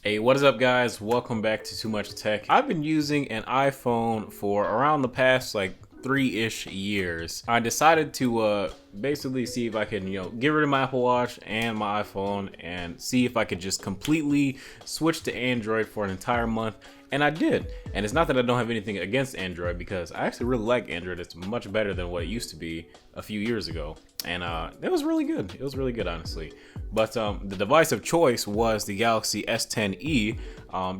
Hey, what is up guys? Welcome back to Too Much Tech. I've been using an iPhone for around the past like 3-ish years. I decided to basically see if I can, get rid of my Apple Watch and my iPhone and see if I could just completely switch to Android for an entire month. And I did. And it's not that I don't have anything against Android, because I actually really like Android. It's much better than what it used to be a few years ago. And it was really good. It was really good, honestly. But the device of choice was the Galaxy S10e,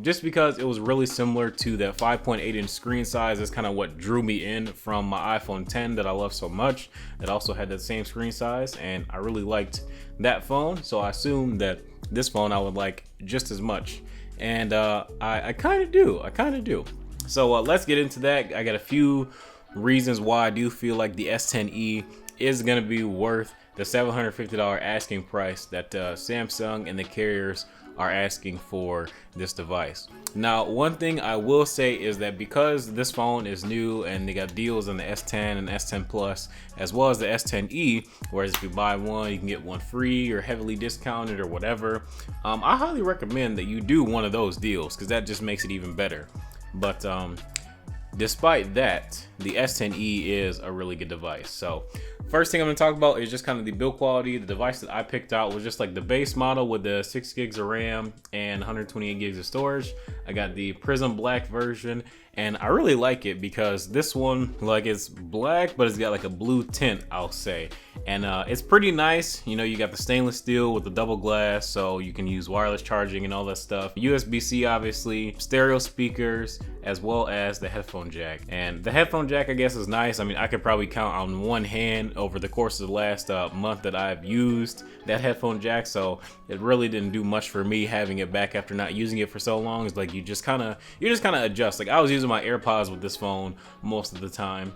just because it was really similar to that 5.8-inch screen size. That's kind of what drew me in from my iPhone 10 that I love so much. That also had that same screen size, and I really liked that phone. So I assumed that this phone I would like just as much. And I kind of do. So let's get into that. I got a few reasons why I do feel like the S10e is going to be worth the $750 asking price that Samsung and the carriers are asking for this device. Now, one thing I will say is that because this phone is new and they got deals on the S10 and S10 Plus, as well as the S10e, whereas if you buy one, you can get one free or heavily discounted or whatever, I highly recommend that you do one of those deals, because that just makes it even better. But despite that, the S10e is a really good device. So first thing I'm going to talk about is just kind of the build quality. The device that I picked out was just like the base model with the 6 gigs of RAM and 128 gigs of storage. I got the Prism Black version, and I really like it because this one, like, it's black, but it's got like a blue tint, I'll say. And it's pretty nice. You got the stainless steel with the double glass, so you can use wireless charging and all that stuff. USB-C, obviously, stereo speakers, as well as the headphone jack. And the headphone jack, I guess, is nice. I mean, I could probably count on one hand over the course of the last month that I've used that headphone jack, so it really didn't do much for me having it back after not using it for so long. It's like you just kind of adjust. Like, I was using my AirPods with this phone most of the time,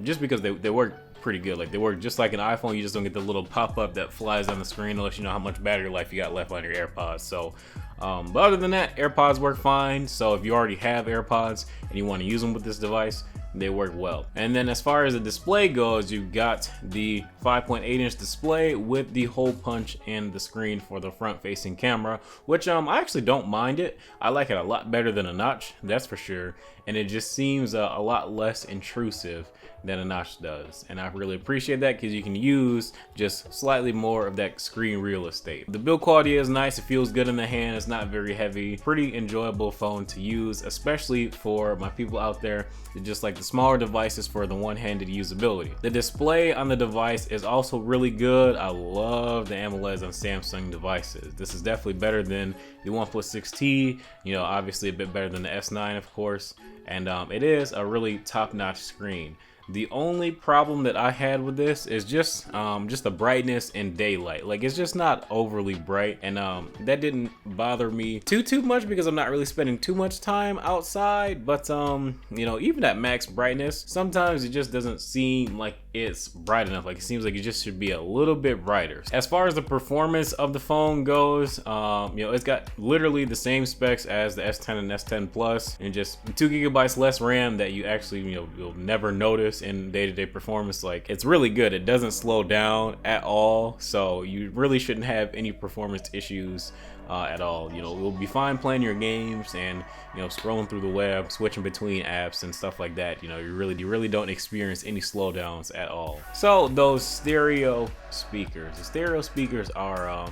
just because they work pretty good. Like, they work just like an iPhone. You just don't get the little pop-up that flies on the screen unless you know how much battery life you got left on your AirPods. So but other than that, AirPods work fine. So if you already have AirPods and you want to use them with this device, they work well. And then as far as the display goes, you've got the 5.8-inch display with the hole punch in the screen for the front-facing camera, which I actually don't mind it. I like it a lot better than a notch, that's for sure. And it just seems a lot less intrusive than a notch does. And I really appreciate that, because you can use just slightly more of that screen real estate. The build quality is nice. It feels good in the hand. It's not very heavy. Pretty enjoyable phone to use, especially for my people out there that just like the smaller devices for the one-handed usability. The display on the device is also really good. I love the AMOLEDs on Samsung devices. This is definitely better than the OnePlus 6T, obviously a bit better than the S9, of course. And it is a really top-notch screen. The only problem that I had with this is just the brightness in daylight. Like, it's just not overly bright, and that didn't bother me too much because I'm not really spending too much time outside. But even at max brightness, sometimes it just doesn't seem like it's bright enough. Like, it seems like it just should be a little bit brighter. As far as the performance of the phone goes, it's got literally the same specs as the S10 and S10 Plus, and just 2 gigabytes less RAM that you actually you'll never notice in day-to-day performance. Like, it's really good. It doesn't slow down at all, so you really shouldn't have any performance issues at all. You'll be fine playing your games and scrolling through the web, switching between apps and stuff like that. You really don't experience any slowdowns at all. So those stereo speakers, the stereo speakers are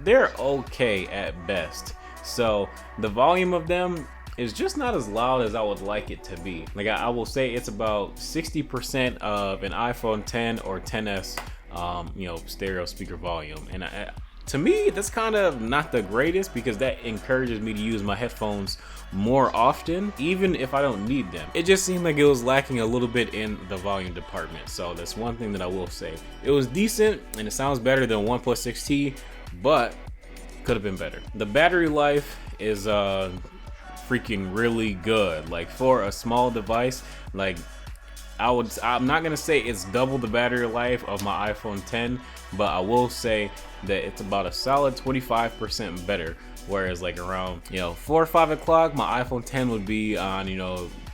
they're okay at best. So the volume of them is just not as loud as I would like it to be. Like, I will say it's about 60% of an iPhone 10 or 10s stereo speaker volume. And to me, that's kind of not the greatest, because that encourages me to use my headphones more often, even if I don't need them. It just seemed like it was lacking a little bit in the volume department. So that's one thing that I will say. It was decent, and it sounds better than OnePlus 6T, but could have been better. The battery life is freaking really good. Like, for a small device, like, I'm not gonna say it's double the battery life of my iPhone 10, but I will say that it's about a solid 25% better. Whereas, like, around 4 or 5 o'clock, my iPhone 10 would be on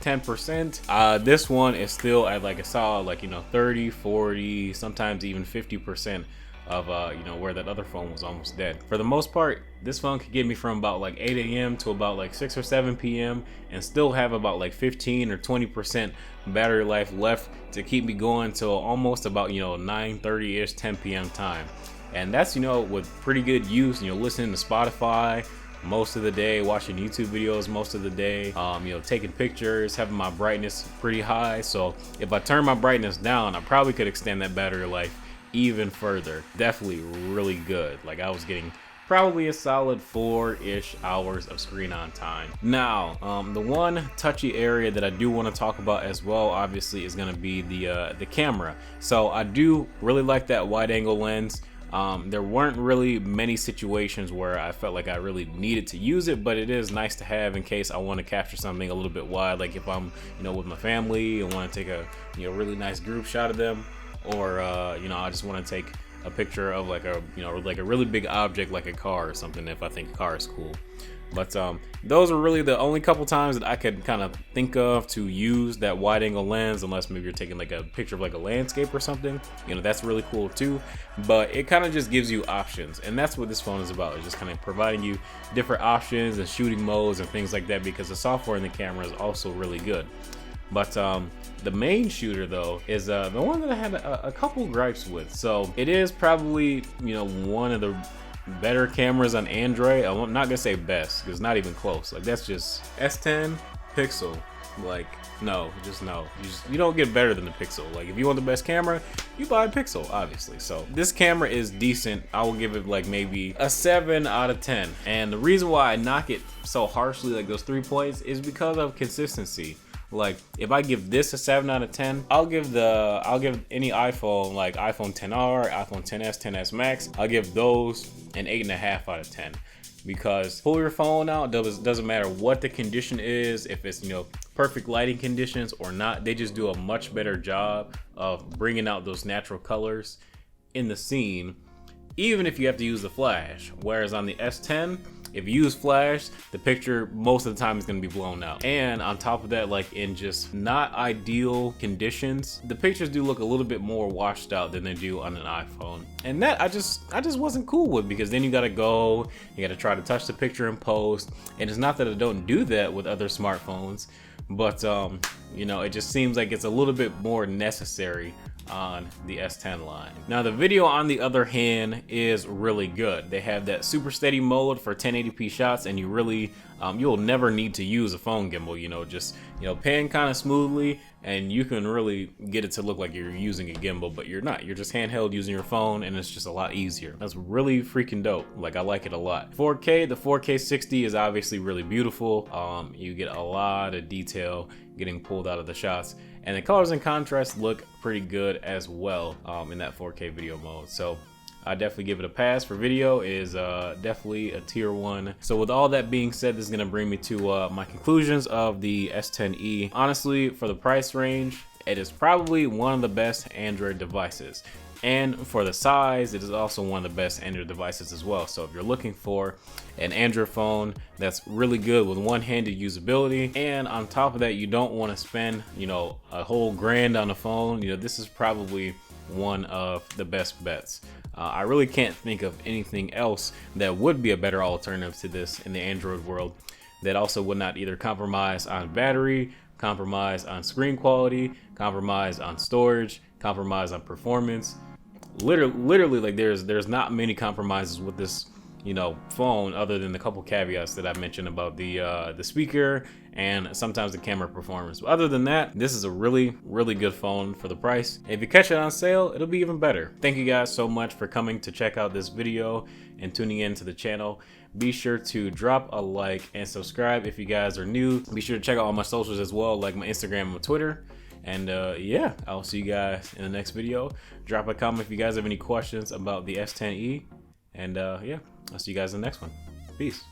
10%. This one is still at like a solid 30, 40, sometimes even 50% of you know, where that other phone was almost dead. For the most part, this phone could get me from about like 8 a.m. to about like 6 or 7 p.m. and still have about like 15 or 20% battery life left to keep me going till almost about, you know, 9:30-ish, 10 p.m. time. And that's, you know, with pretty good use, you know, listening to Spotify most of the day, watching YouTube videos most of the day, you know, taking pictures, having my brightness pretty high. So if I turn my brightness down, I probably could extend that battery life even further. Definitely really good. Like, I was getting probably a solid 4-ish hours of screen on time. Now, the one touchy area that I do want to talk about as well, obviously, is going to be the camera. So I do really like that wide angle lens. There weren't really many situations where I felt like I really needed to use it, but it is nice to have in case I want to capture something a little bit wide, like if I'm, you know, with my family and want to take a, you know, really nice group shot of them, or you know, I just want to take a picture of like a, you know, like a really big object like a car or something if I think a car is cool. But those are really the only couple times that I could kind of think of to use that wide angle lens, unless maybe you're taking like a picture of like a landscape or something. You know, that's really cool too. But it kind of just gives you options, and that's what this phone is about. It's just kind of providing you different options and shooting modes and things like that, because the software in the camera is also really good. But the main shooter though is the one that I had a couple gripes with. So it is probably, you know, one of the better cameras on Android. I'm not gonna say best, because it's not even close. Like, that's just S10 Pixel. Like, no, just no. You don't get better than the Pixel. Like, if you want the best camera, you buy a Pixel, obviously. So this camera is decent. I will give it like maybe a 7 out of 10. And the reason why I knock it so harshly, like those 3 points, is because of consistency. Like, if I give this a 7 out of 10, I'll give any iPhone, like iPhone XR, iPhone XS, XS Max, I'll give those an 8.5 out of 10. Because pull your phone out, doesn't matter what the condition is, if it's, you know, perfect lighting conditions or not, they just do a much better job of bringing out those natural colors in the scene, even if you have to use the flash. Whereas on the S10, if you use flash, the picture most of the time is going to be blown out. And on top of that, like in just not ideal conditions, the pictures do look a little bit more washed out than they do on an iPhone. And that I just wasn't cool with, because then you got to go, you got to try to touch the picture in post. And it's not that I don't do that with other smartphones, but you know, it just seems like it's a little bit more necessary on the S10 line. Now the video, on the other hand, is really good. They have that super steady mode for 1080p shots, and you really you'll never need to use a phone gimbal. You know, just, you know, pan kind of smoothly, and you can really get it to look like you're using a gimbal, but you're not. You're just handheld using your phone, and it's just a lot easier. That's really freaking dope. Like, I like it a lot. 4K, the 4K 60 is obviously really beautiful. You get a lot of detail getting pulled out of the shots, and the colors and contrast look pretty good as well in that 4K video mode. So I definitely give it a pass. For video, it is definitely a tier 1. So with all that being said, this is gonna bring me to my conclusions of the S10e. Honestly, for the price range, it is probably one of the best Android devices. And for the size, it is also one of the best Android devices as well. So if you're looking for an Android phone that's really good with one-handed usability, and on top of that, you don't want to spend, you know, a whole grand on a phone, you know, this is probably one of the best bets. I really can't think of anything else that would be a better alternative to this in the Android world, that also would not either compromise on battery, compromise on screen quality, compromise on storage, compromise on performance. Literally, like, there's not many compromises with this, you know, phone, other than the couple caveats that I mentioned about the speaker and sometimes the camera performance. But other than that, this is a really good phone for the price. If you catch it on sale, it'll be even better. Thank you guys so much for coming to check out this video and tuning in to the channel. Be sure to drop a like and subscribe if you guys are new. Be sure to check out all my socials as well, like my Instagram and my Twitter. And yeah, I'll see you guys in the next video. Drop a comment if you guys have any questions about the S10e. And yeah, I'll see you guys in the next one. Peace.